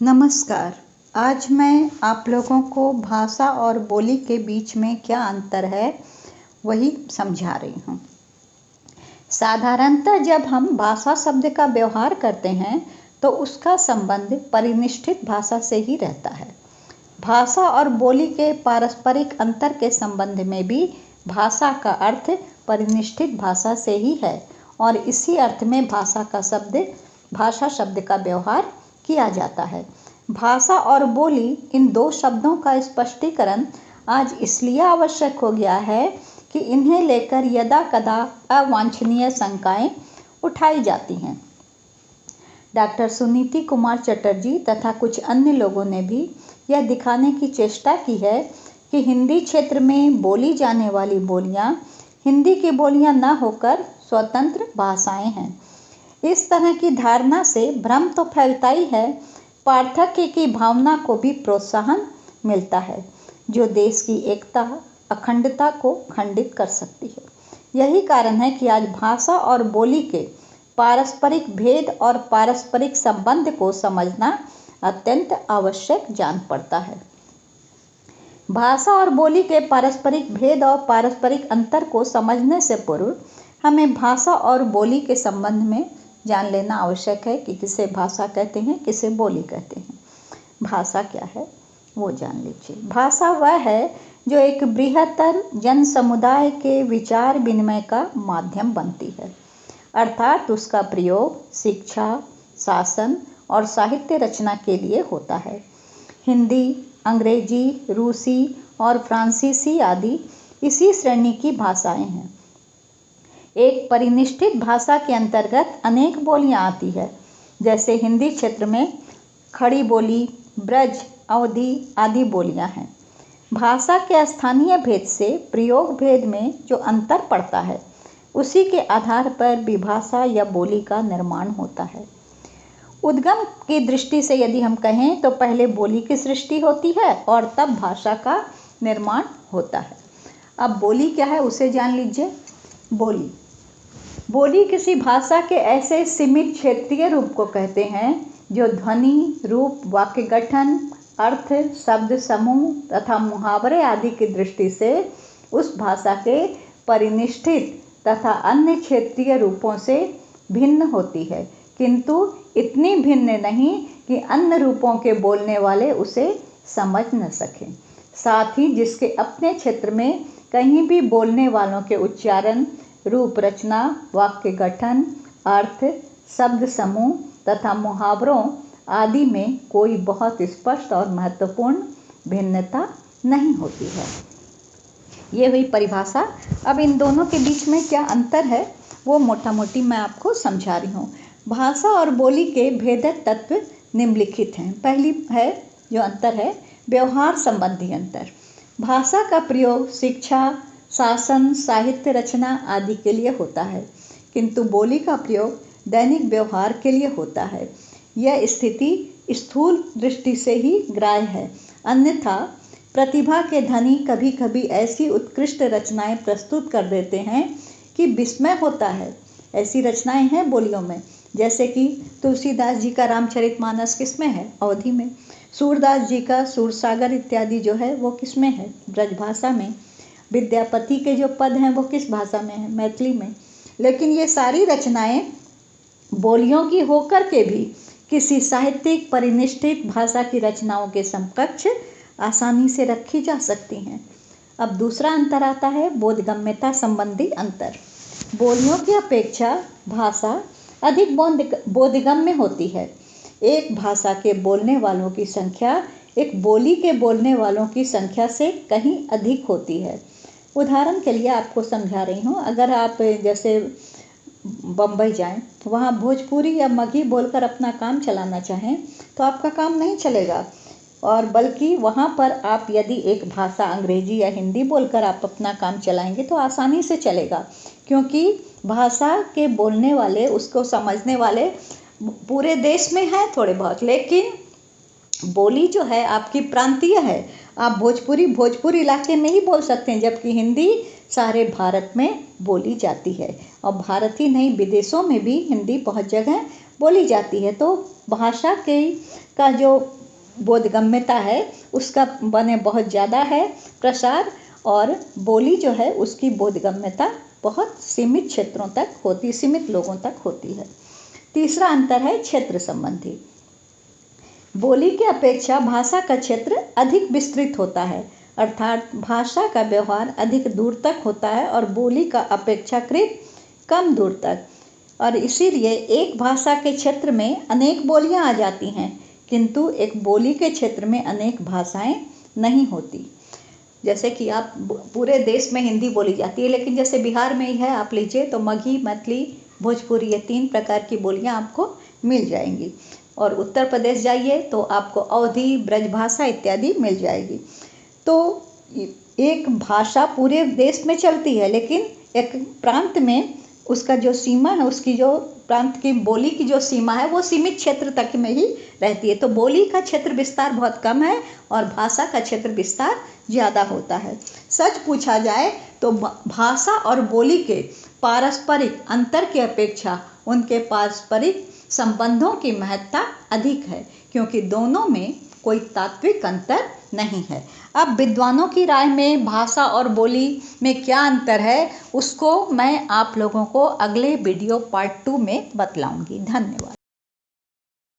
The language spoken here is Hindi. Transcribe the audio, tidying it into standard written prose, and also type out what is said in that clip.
नमस्कार। आज मैं आप लोगों को भाषा और बोली के बीच में क्या अंतर है वही समझा रही हूँ। साधारणतः जब हम भाषा शब्द का व्यवहार करते हैं तो उसका संबंध परिनिष्ठित भाषा से ही रहता है। भाषा और बोली के पारस्परिक अंतर के संबंध में भी भाषा का अर्थ परिनिष्ठित भाषा से ही है और इसी अर्थ में भाषा शब्द का व्यवहार किया जाता है। भाषा और बोली इन दो शब्दों का स्पष्टीकरण आज इसलिए आवश्यक हो गया है कि इन्हें लेकर यदा कदा अवांछनीय शंकाएं उठाई जाती हैं। डॉक्टर सुनीति कुमार चटर्जी तथा कुछ अन्य लोगों ने भी यह दिखाने की चेष्टा की है कि हिंदी क्षेत्र में बोली जाने वाली बोलियां हिंदी की बोलियां न होकर स्वतंत्र भाषाएं हैं। इस तरह की धारणा से भ्रम तो फैलता ही है, पार्थक्य की भावना को भी प्रोत्साहन मिलता है जो देश की एकता अखंडता को खंडित कर सकती है। यही कारण है कि आज भाषा और बोली के पारस्परिक भेद और पारस्परिक संबंध को समझना अत्यंत आवश्यक जान पड़ता है। भाषा और बोली के पारस्परिक भेद और पारस्परिक अंतर को समझने से पूर्व हमें भाषा और बोली के संबंध में जान लेना आवश्यक है कि किसे भाषा कहते हैं, किसे बोली कहते हैं। भाषा क्या है वो जान लीजिए। भाषा वह है जो एक बृहत्तर जन समुदाय के विचार विनिमय का माध्यम बनती है, अर्थात उसका प्रयोग शिक्षा, शासन और साहित्य रचना के लिए होता है। हिंदी, अंग्रेजी, रूसी और फ्रांसीसी आदि इसी श्रेणी की भाषाएं हैं। एक परिनिष्ठित भाषा के अंतर्गत अनेक बोलियां आती है, जैसे हिंदी क्षेत्र में खड़ी बोली, ब्रज, अवधी आदि बोलियां हैं। भाषा के स्थानीय भेद से प्रयोग भेद में जो अंतर पड़ता है उसी के आधार पर विभाषा या बोली का निर्माण होता है। उद्गम की दृष्टि से यदि हम कहें तो पहले बोली की सृष्टि होती है और तब भाषा का निर्माण होता है। अब बोली क्या है उसे जान लीजिए। बोली किसी भाषा के ऐसे सीमित क्षेत्रीय रूप को कहते हैं जो ध्वनि, रूप, वाक्य गठन, अर्थ, शब्द समूह तथा मुहावरे आदि की दृष्टि से उस भाषा के परिनिष्ठित तथा अन्य क्षेत्रीय रूपों से भिन्न होती है, किंतु इतनी भिन्न नहीं कि अन्य रूपों के बोलने वाले उसे समझ न सकें। साथ ही जिसके अपने क्षेत्र में कहीं भी बोलने वालों के उच्चारण, रूप रचना, वाक्य गठन, अर्थ, शब्द समूह तथा मुहावरों आदि में कोई बहुत स्पष्ट और महत्वपूर्ण भिन्नता नहीं होती है। ये हुई परिभाषा। अब इन दोनों के बीच में क्या अंतर है वो मोटा मोटी मैं आपको समझा रही हूँ। भाषा और बोली के भेदक तत्व निम्नलिखित हैं। पहली है जो अंतर है व्यवहार संबंधी अंतर। भाषा का प्रयोग शिक्षा, शासन, साहित्य रचना आदि के लिए होता है, किंतु बोली का प्रयोग दैनिक व्यवहार के लिए होता है। यह स्थिति स्थूल दृष्टि से ही ग्राह्य है, अन्यथा प्रतिभा के धनी कभी कभी ऐसी उत्कृष्ट रचनाएं प्रस्तुत कर देते हैं कि विस्मय होता है। ऐसी रचनाएं हैं बोलियों में, जैसे कि तुलसीदास जी का रामचरितमानस किसमें है? अवधी में। सूरदास जी का सूरसागर इत्यादि जो है वो किसमें है? ब्रजभाषा में। विद्यापति के जो पद हैं वो किस भाषा में है? मैथिली में। लेकिन ये सारी रचनाएं बोलियों की होकर के भी किसी साहित्यिक परिनिष्ठित भाषा की रचनाओं के समकक्ष आसानी से रखी जा सकती हैं। अब दूसरा अंतर आता है बोधगम्यता संबंधी अंतर। बोलियों की अपेक्षा भाषा अधिक बोधगम्य होती है। एक भाषा के बोलने वालों की संख्या एक बोली के बोलने वालों की संख्या से कहीं अधिक होती है। उदाहरण के लिए आपको समझा रही हूँ, अगर आप जैसे बम्बई जाएं, वहाँ भोजपुरी या मगही बोलकर अपना काम चलाना चाहें तो आपका काम नहीं चलेगा, और बल्कि वहाँ पर आप यदि एक भाषा अंग्रेजी या हिंदी बोलकर आप अपना काम चलाएंगे तो आसानी से चलेगा, क्योंकि भाषा के बोलने वाले, उसको समझने वाले पूरे देश में हैं थोड़े बहुत, लेकिन बोली जो है आपकी प्रांतीय है। आप भोजपुरी इलाके में ही बोल सकते हैं, जबकि हिंदी सारे भारत में बोली जाती है। और भारत ही नहीं, विदेशों में भी हिंदी बहुत जगह बोली जाती है। तो भाषा के का जो बोधगम्यता है उसका बने बहुत ज़्यादा है प्रसार, और बोली जो है उसकी बोधगम्यता बहुत सीमित क्षेत्रों तक होती, सीमित लोगों तक होती है। तीसरा अंतर है क्षेत्र संबंधी। बोली के अपेक्षा भाषा का क्षेत्र अधिक विस्तृत होता है, अर्थात भाषा का व्यवहार अधिक दूर तक होता है और बोली का अपेक्षाकृत कम दूर तक। और इसीलिए एक भाषा के क्षेत्र में अनेक बोलियां आ जाती हैं, किंतु एक बोली के क्षेत्र में अनेक भाषाएं नहीं होती। जैसे कि आप पूरे देश में हिंदी बोली जाती है, लेकिन जैसे बिहार में ही है, आप लीजिए तो मगही, मैथिली, भोजपुरी, ये 3 प्रकार की बोलियां आपको मिल जाएंगी। और उत्तर प्रदेश जाइए तो आपको अवधी, ब्रजभाषा इत्यादि मिल जाएगी। तो एक भाषा पूरे देश में चलती है, लेकिन एक प्रांत में उसका जो सीमा है, उसकी जो प्रांत की बोली की जो सीमा है वो सीमित क्षेत्र तक में ही रहती है। तो बोली का क्षेत्र विस्तार बहुत कम है और भाषा का क्षेत्र विस्तार ज़्यादा होता है। सच पूछा जाए तो भाषा और बोली के पारस्परिक अंतर की अपेक्षा उनके पारस्परिक संबंधों की महत्ता अधिक है, क्योंकि दोनों में कोई तात्विक अंतर नहीं है। अब विद्वानों की राय में भाषा और बोली में क्या अंतर है, उसको मैं आप लोगों को अगले वीडियो पार्ट 2 में बतलाऊंगी। धन्यवाद।